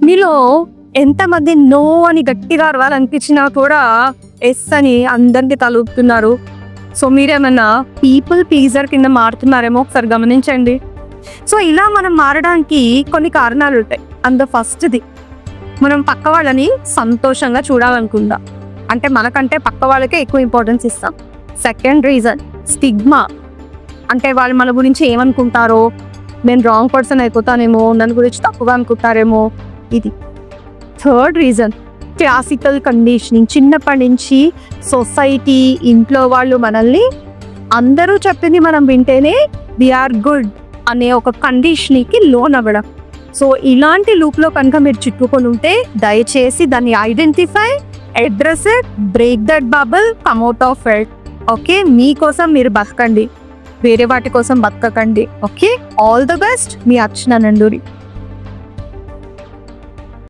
మీలో ఎంతమంది నో అని గట్టిగా అరవాలనిపించినా కూడా ఎస్ అని అందరినీ తలుపుతున్నారు? సో మీరేమన్నా పీపుల్ ప్లీజర్ కింద మారుతున్నారేమో ఒకసారి గమనించండి. సో ఇలా మనం మారడానికి కొన్ని కారణాలు ఉంటాయి. అండ్ ఫస్ట్ది, మనం పక్క వాళ్ళని సంతోషంగా చూడాలనుకుందాం. అంటే మనకంటే పక్క వాళ్ళకే ఎక్కువ ఇంపార్టెన్స్ ఇస్తాం. సెకండ్ రీజన్ స్టిగ్మా, అంటే వాళ్ళు మన గురించి ఏమనుకుంటారో, నేను రాంగ్ పర్సన్ అయిపోతానేమో, నన్ను గురించి తప్పుగా అనుకుంటారేమో, ఇది. Third reason classical conditioning. చిన్నప్పటి నుంచి సొసైటీ, ఇంట్లో వాళ్ళు మనల్ని అందరూ చెప్పింది మనం వింటేనే వీఆర్ గుడ్ అనే ఒక కండిషన్కి లోన్ అవ్వడం. సో ఇలాంటి లూప్లో కనుక మీరు చిక్కుకొని ఉంటే దయచేసి దాన్ని identify, address it, break that bubble, come out of it. Okay, మీకోసం మీరు బతకండి, వేరే వాటి కోసం బతకకండి. Okay, all the best. మీ అర్చన నండూరి.